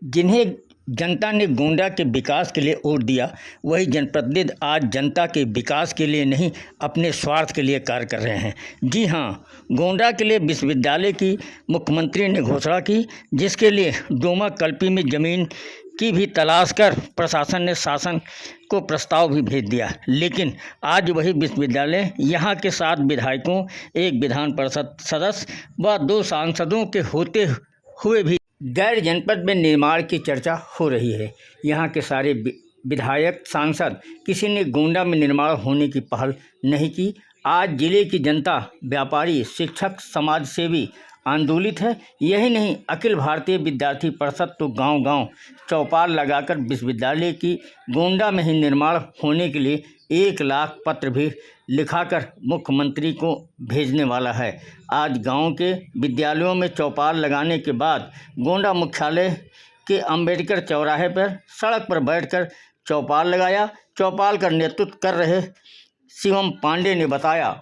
जिन्हें जनता ने गोंडा के विकास के लिए वोट दिया, वही जनप्रतिनिधि आज जनता के विकास के लिए नहीं, अपने स्वार्थ के लिए कार्य कर रहे हैं। जी हाँ, गोंडा के लिए विश्वविद्यालय की मुख्यमंत्री ने घोषणा की, जिसके लिए डोमा कल्पी में ज़मीन की भी तलाश कर प्रशासन ने शासन को प्रस्ताव भी भेज दिया। लेकिन आज वही विश्वविद्यालय यहाँ के 7 विधायकों, 1 विधान परिषद सदस्य व 2 सांसदों के होते हुए भी गैर जनपद में निर्माण की चर्चा हो रही है। यहाँ के सारे विधायक, सांसद, किसी ने गोंडा में निर्माण होने की पहल नहीं की। आज जिले की जनता, व्यापारी, शिक्षक, समाजसेवी आंदोलित है। यही नहीं, अखिल भारतीय विद्यार्थी परिषद तो गांव-गांव चौपाल लगाकर विश्वविद्यालय की गोंडा में ही निर्माण होने के लिए 1 लाख पत्र भी लिखाकर मुख्यमंत्री को भेजने वाला है। आज गांव के विद्यालयों में चौपाल लगाने के बाद गोंडा मुख्यालय के अंबेडकर चौराहे पर सड़क पर बैठकर चौपाल लगाया। चौपाल का नेतृत्व कर रहे शिवम पांडे ने बताया।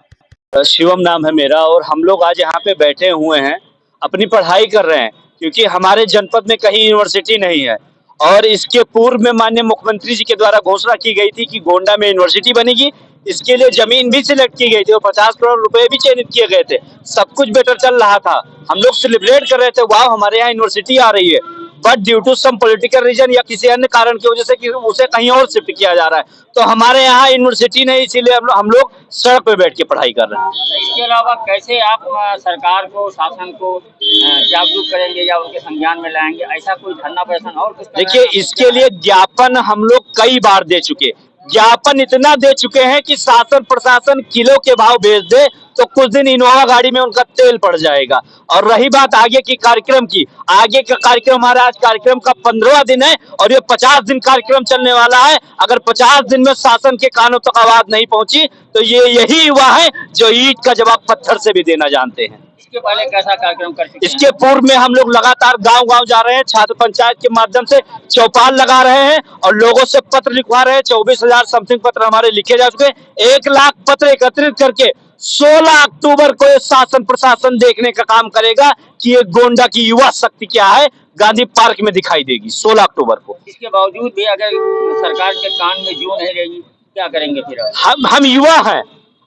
शिवम नाम है मेरा और हम लोग आज यहाँ पे बैठे हुए हैं, अपनी पढ़ाई कर रहे हैं, क्योंकि हमारे जनपद में कहीं यूनिवर्सिटी नहीं है। और इसके पूर्व में माननीय मुख्यमंत्री जी के द्वारा घोषणा की गई थी कि गोंडा में यूनिवर्सिटी बनेगी। इसके लिए जमीन भी सिलेक्ट की गई थी और 50 करोड़ रुपए भी चयनित किए गए थे। सब कुछ बेटर चल रहा था, हम लोग सेलिब्रेट कर रहे थे, वाह हमारे यहाँ यूनिवर्सिटी आ रही है। But due to some political reason या किसी अन्य कारण की वजह से कि उसे कहीं और शिफ्ट किया जा रहा है, तो हमारे यहाँ यूनिवर्सिटी नहीं, इसीलिए हम लोग सड़क पे बैठ के पढ़ाई कर रहे हैं। इसके अलावा कैसे आप सरकार को, शासन को जागरूक करेंगे या उनके संज्ञान में लाएंगे? ऐसा कोई धरना प्रदर्शन और कुछ? देखिए, इसके लिए ज्ञापन हम लोग कई बार दे चुके, ज्ञापन इतना दे चुके हैं कि शासन प्रशासन किलो के भाव भेज दे तो कुछ दिन इनोवा गाड़ी में उनका तेल पड़ जाएगा। और रही बात आगे की कार्यक्रम की, आगे का कार्यक्रम हमारा आज कार्यक्रम का 15वां दिन है और ये 50 दिन कार्यक्रम चलने वाला है। अगर 50 दिन में शासन के कानों तक आवाज नहीं पहुंची तो ये यही युवा है जो ईंट का जवाब पत्थर से भी देना जानते हैं। इसके पहले कैसा कार्यक्रम कर चुके हैं? इसके पूर्व में हम लोग लगातार गांव-गांव जा रहे हैं, छात्र पंचायत के माध्यम से चौपाल लगा रहे हैं और लोगों से पत्र लिखवा रहे हैं। 24,000 समथिंग पत्र हमारे लिखे जा चुके हैं। 1 लाख पत्र एकत्रित करके 16 अक्टूबर को ये शासन प्रशासन देखने का काम करेगा कि ये गोंडा की युवा शक्ति क्या है, गांधी पार्क में दिखाई देगी 16 अक्टूबर को। इसके बावजूद भी अगर सरकार के कान में जू नहीं रहेगी, क्या करेंगे फिर? हम युवा हैं,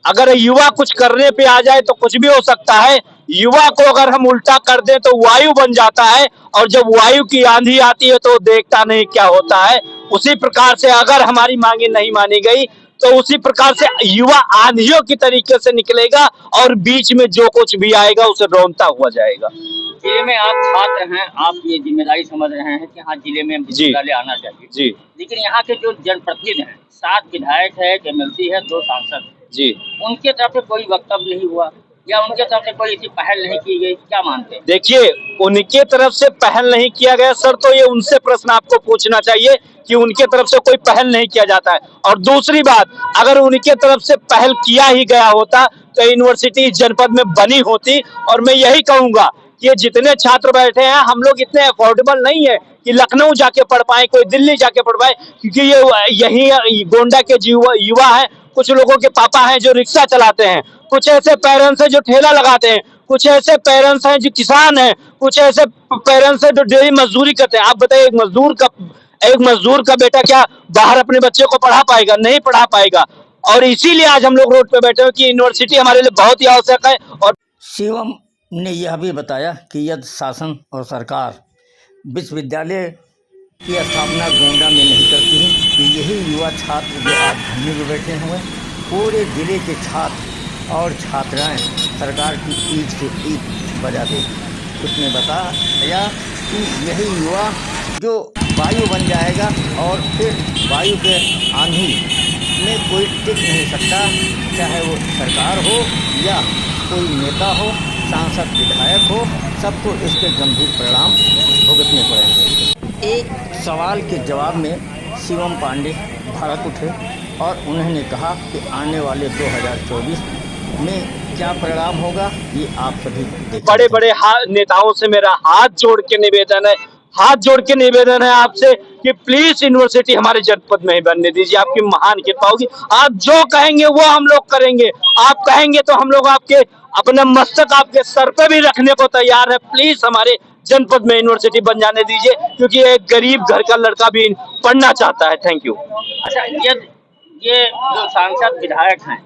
अगर युवा कुछ करने पे आ जाए तो कुछ भी हो सकता है। युवा को अगर हम उल्टा कर दें तो वायु बन जाता है, और जब वायु की आंधी आती है तो देखता नहीं क्या होता है। उसी प्रकार से अगर हमारी मांगे नहीं मानी गई तो उसी प्रकार से युवा आंधियों की तरीके से निकलेगा और बीच में जो कुछ भी आएगा उसे रौंदता हुआ जाएगा। जिले में आप छात्र हैं, आप ये जिम्मेदारी समझ रहे हैं कि हाँ जिले में विश्वविद्यालय आना चाहिए जी, लेकिन यहाँ के जो जनप्रतिनिधि हैं, 7 विधायक है, MLC है, 2 सांसद जी, उनके तरफ से कोई वक्तव्य नहीं हुआ या उनके तरफ से कोई ऐसी पहल नहीं की गई, क्या मानते हैं? देखिए, उनके तरफ से पहल नहीं किया गया सर, तो ये उनसे प्रश्न आपको पूछना चाहिए कि उनके तरफ से कोई पहल नहीं किया जाता है। और दूसरी बात, अगर उनके तरफ से पहल किया ही गया होता तो यूनिवर्सिटी जनपद में बनी होती। और मैं यही कहूंगा कि ये जितने छात्र बैठे हैं, हम लोग इतने अफोर्डेबल नहीं है कि लखनऊ जाके पढ़ पाए, कोई दिल्ली जाके पढ़ पाए, क्योंकि ये यही गोंडा के युवा है। कुछ लोगों के पापा हैं जो रिक्शा चलाते हैं, कुछ ऐसे पेरेंट्स हैं जो ठेला लगाते हैं, कुछ ऐसे पेरेंट्स हैं जो किसान हैं, कुछ ऐसे पेरेंट्स हैं जो डेली मजदूरी करते हैं। आप बताइए, एक मजदूर का बेटा क्या बाहर अपने बच्चे को पढ़ा पाएगा? नहीं पढ़ा पाएगा। और इसीलिए आज हम लोग रोड पे बैठे हैं कि यूनिवर्सिटी हमारे लिए बहुत ही आवश्यक है। और शिवम ने यह भी बताया कि यदि शासन और सरकार विश्वविद्यालय की स्थापना गोंडा में नहीं करती है तो यही युवा छात्र जो आज धरने में बैठे हुए हैं, पूरे जिले के छात्र और छात्राएं सरकार की ईंट से ईंट बजा देगी। उसने बताया कि यही युवा जो वायु बन जाएगा और फिर वायु के आंधी में कोई टिक नहीं सकता, चाहे वो सरकार हो या कोई नेता हो, सांसद, विधायक हो, सबको इसके गंभीर परिणाम भुगतने पड़ेंगे। एक सवाल के जवाब में शिवम पांडे भड़क उठे और उन्होंने कहा कि आने वाले 2024 में क्या परिणाम होगा ये आप सभी देखें। बड़े बड़े नेताओं से मेरा हाथ जोड़ के निवेदन है आपसे कि प्लीज यूनिवर्सिटी हमारे जनपद में ही बनने दीजिए। आपकी महान कृपा होगी, आप जो कहेंगे वो हम लोग करेंगे। आप कहेंगे तो हम लोग अपना मस्तक आपके सर पे भी रखने को तैयार है। प्लीज हमारे जनपद में यूनिवर्सिटी बन जाने दीजिए, क्योंकि एक गरीब घर का लड़का भी पढ़ना चाहता है। Thank you. अच्छा, ये जो सांसद विधायक हैं,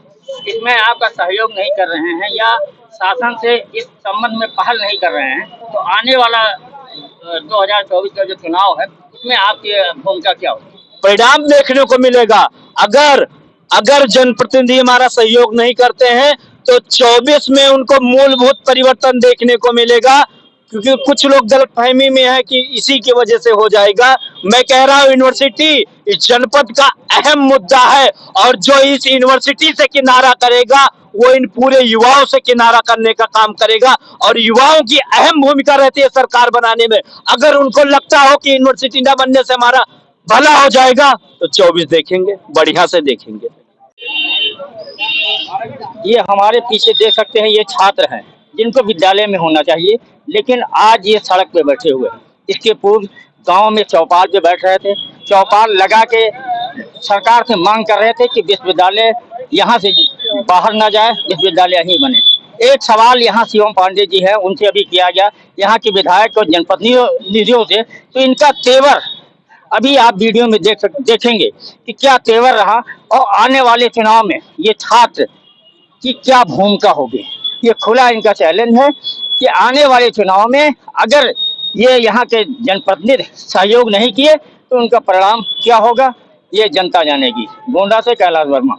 इसमें आपका सहयोग नहीं कर रहे हैं या शासन से इस संबंध में पहल नहीं कर रहे हैं, तो आने वाला 2024 का जो चुनाव है उसमें आपकी भूमिका क्या होगी? परिणाम देखने को मिलेगा। अगर अगर जनप्रतिनिधि हमारा सहयोग नहीं करते हैं तो 24 में उनको मूलभूत परिवर्तन देखने को मिलेगा, क्योंकि कुछ लोग गलतफहमी में है कि इसी की वजह से हो जाएगा। मैं कह रहा हूं यूनिवर्सिटी इस जनपद का अहम मुद्दा है, और जो इस यूनिवर्सिटी से किनारा करेगा वो इन पूरे युवाओं से किनारा करने का काम करेगा, और युवाओं की अहम भूमिका रहती है सरकार बनाने में। अगर उनको लगता हो कि यूनिवर्सिटी न बनने से हमारा भला हो जाएगा तो 24 देखेंगे, बढ़िया से देखेंगे। ये हमारे पीछे देख सकते हैं, ये छात्र हैं जिनको विद्यालय में होना चाहिए, लेकिन आज ये सड़क पे बैठे हुए हैं। इसके पूर्व गांव में चौपाल पे बैठ रहे थे, चौपाल लगा के सरकार से मांग कर रहे थे कि विश्वविद्यालय यहाँ से बाहर ना जाए, विश्वविद्यालय यहीं बने। एक सवाल यहाँ शिवम पांडे जी है, उनसे अभी किया गया, यहाँ के विधायक और जनप्रतिनिधियों से, तो इनका तेवर अभी आप वीडियो में देखेंगे कि क्या तेवर रहा, और आने वाले चुनाव में ये छात्र की क्या भूमिका होगी। ये खुला इनका चैलेंज है कि आने वाले चुनाव में अगर ये यहाँ के जनप्रतिनिधि सहयोग नहीं किए तो उनका परिणाम क्या होगा, ये जनता जानेगी। गोंडा से कैलाश वर्मा।